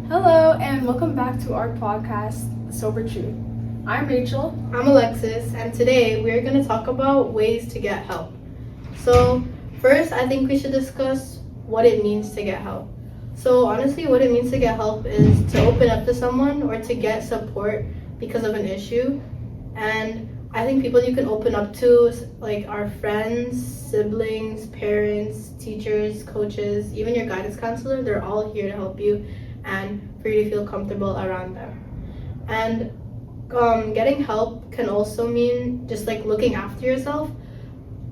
Hello, and welcome back to our podcast, Sober Truth. I'm Rachel. I'm Alexis, and today we're going to talk about ways to get help. So, first, I think we should discuss what it means to get help. So, honestly, what it means to get help is to open up to someone or to get support because of an issue. And I think people you can open up to, like our friends, siblings, parents, teachers, coaches, even your guidance counselor, they're all here to help you and for you to feel comfortable around them. And getting help can also mean just like looking after yourself,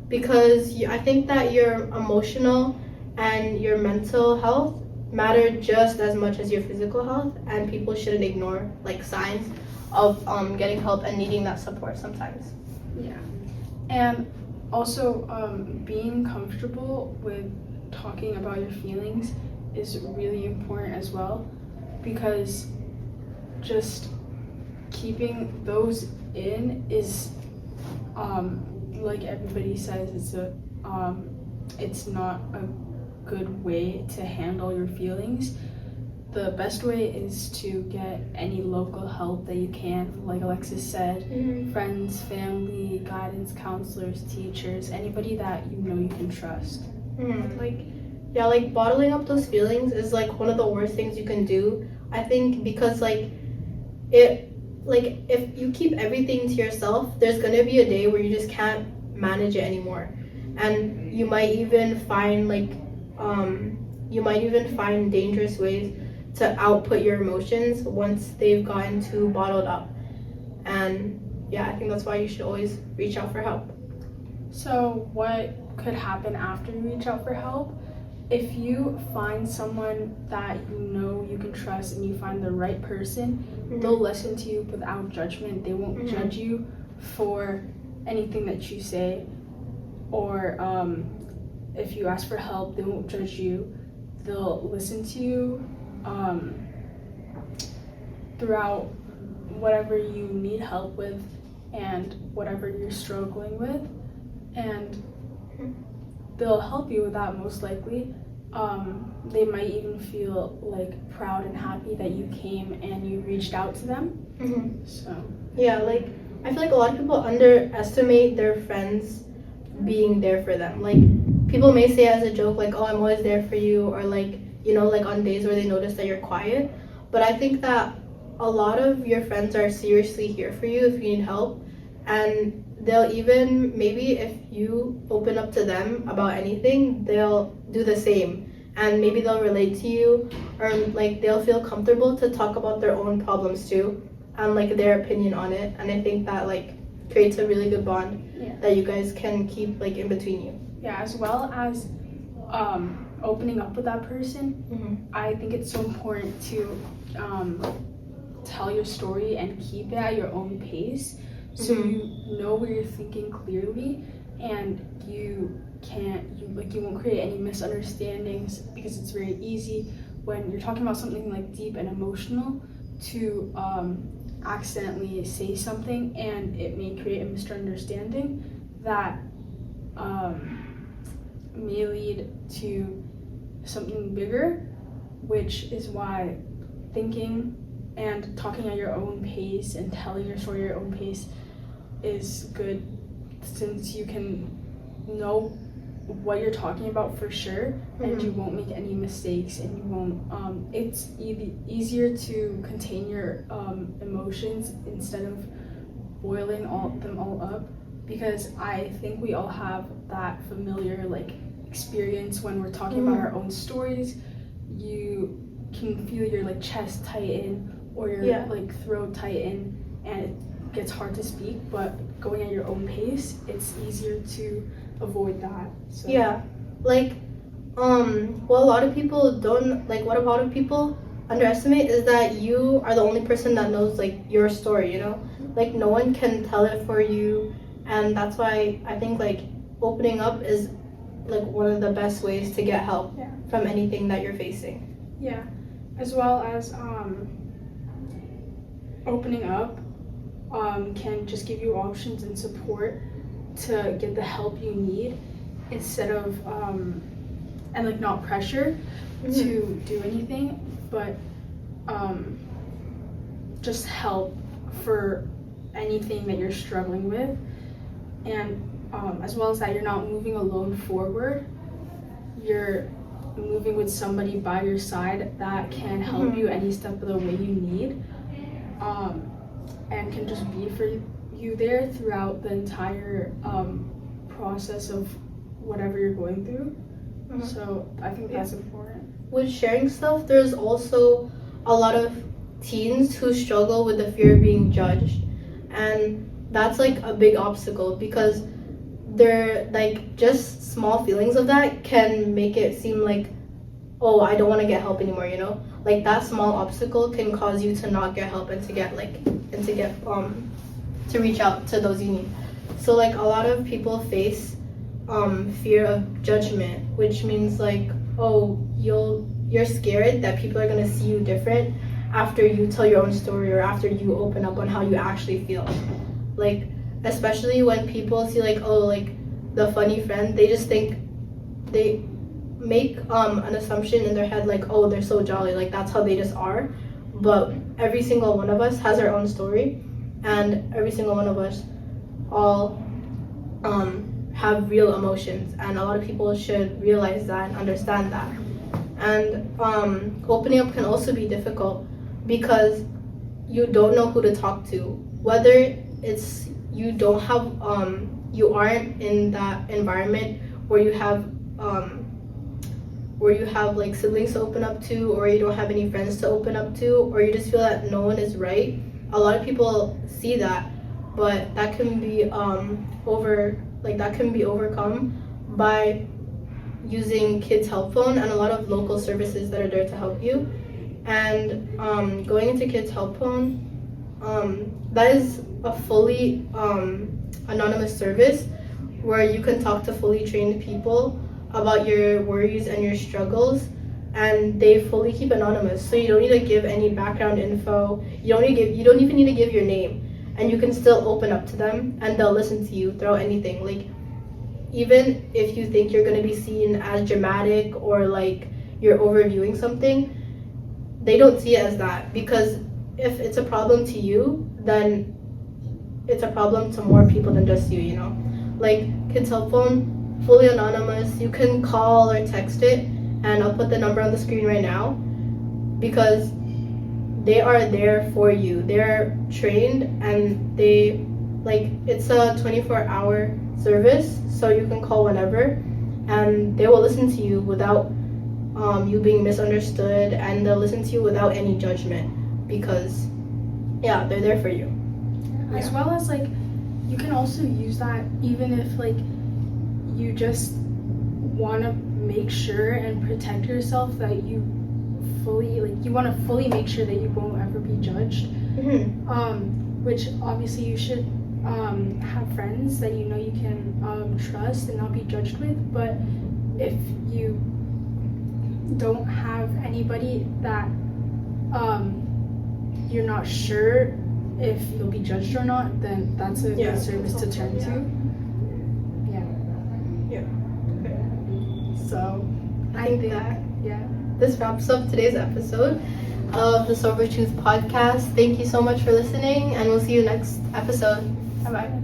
because I think that your emotional and your mental health matter just as much as your physical health, and people shouldn't ignore like signs of getting help and needing that support sometimes. Yeah. And also, being comfortable with talking about your feelings is really important as well, because just keeping those in is like everybody says, it's not a good way to handle your feelings. The best way is to get any local help that you can, like Alexis said, friends, family, guidance counselors, teachers, anybody that you know you can trust. Like bottling up those feelings is like one of the worst things you can do, I think, because if you keep everything to yourself, there's gonna be a day where you just can't manage it anymore, and you might even find dangerous ways to output your emotions once they've gotten too bottled up. And yeah, I think that's why you should always reach out for help. So what could happen after you reach out for help? If you find someone that you know you can trust and you find the right person, they'll listen to you without judgment. They won't judge you for anything that you say, or if you ask for help, they won't judge you. They'll listen to you throughout whatever you need help with and whatever you're struggling with, and they'll help you with that most likely. They might even feel like proud and happy that you came and you reached out to them. So yeah, like I feel like a lot of people underestimate their friends being there for them. Like people may say as a joke, like, oh, I'm always there for you, or like, you know, like on days where they notice that you're quiet. But I think that a lot of your friends are seriously here for you if you need help, and they'll even, maybe if you open up to them about anything, they'll do the same, and maybe they'll relate to you, or like they'll feel comfortable to talk about their own problems too, and like their opinion on it. And I think that like creates a really good bond that you guys can keep like in between you. Yeah, as well as opening up with that person. I think it's so important to tell your story and keep it at your own pace, so you know where you're thinking clearly, and you won't create any misunderstandings, because it's very easy when you're talking about something like deep and emotional to accidentally say something, and it may create a misunderstanding that may lead to something bigger, which is why thinking and talking at your own pace and telling your story at your own pace is good, since you can know what you're talking about for sure, and you won't make any mistakes, and you won't it's easier to contain your emotions instead of boiling them all up, because I think we all have that familiar like experience when we're talking about our own stories. You can feel your like chest tighten or your like throat tighten, and it gets hard to speak, but going at your own pace, it's easier to avoid that. So. Yeah, like what a lot of people underestimate is that you are the only person that knows like your story, you know, like no one can tell it for you. And that's why I think like opening up is like one of the best ways to get help from anything that you're facing. Yeah, as well as opening up can just give you options and support to get the help you need, instead of and like not pressure to do anything, but just help for anything that you're struggling with, and as well as that, you're not moving alone forward. You're moving with somebody by your side that can help you any step of the way you need, and can just be for you there throughout the entire process of whatever you're going through. So I think that's important. With sharing stuff, there's also a lot of teens who struggle with the fear of being judged, and that's like a big obstacle because they're like just small feelings of that can make it seem like, oh, I don't want to get help anymore, you know, like that small obstacle can cause you to not get help and to reach out to those you need. So like a lot of people face fear of judgment, which means like, oh, you're scared that people are gonna see you different after you tell your own story or after you open up on how you actually feel. Like especially when people see like, oh, like the funny friend, they just think, they make an assumption in their head like, oh, they're so jolly, like that's how they just are. But every single one of us has our own story, and every single one of us all have real emotions, and a lot of people should realize that and understand that. And opening up can also be difficult because you don't know who to talk to, whether it's you don't have you aren't in that environment where you have like siblings to open up to, or you don't have any friends to open up to, or you just feel that no one is right. A lot of people see that, but that can be overcome by using Kids Help Phone and a lot of local services that are there to help you. And going into Kids Help Phone, that is a fully anonymous service where you can talk to fully trained people about your worries and your struggles, and they fully keep anonymous, so you don't need to give any background info. You don't even need to give your name, and you can still open up to them and they'll listen to you throughout anything. Like even if you think you're going to be seen as dramatic or like you're overviewing something, they don't see it as that, because if it's a problem to you, then it's a problem to more people than just you, you know. Like Kids Help Phone, fully anonymous, you can call or text it, and I'll put the number on the screen right now, because they are there for you. They're trained, and they like, it's a 24-hour service, so you can call whenever, and they will listen to you without you being misunderstood, and they'll listen to you without any judgment, because yeah, they're there for you. As well as like, you can also use that even if like you just want to make sure and protect yourself, that you fully like, you want to fully make sure that you won't ever be judged. Which obviously you should have friends that you know you can trust and not be judged with. But if you don't have anybody that you're not sure if you'll be judged or not, then that's a good service to turn to. So I think that yeah, this wraps up today's episode of the Sober Truth podcast. Thank you so much for listening, and we'll see you next episode. bye.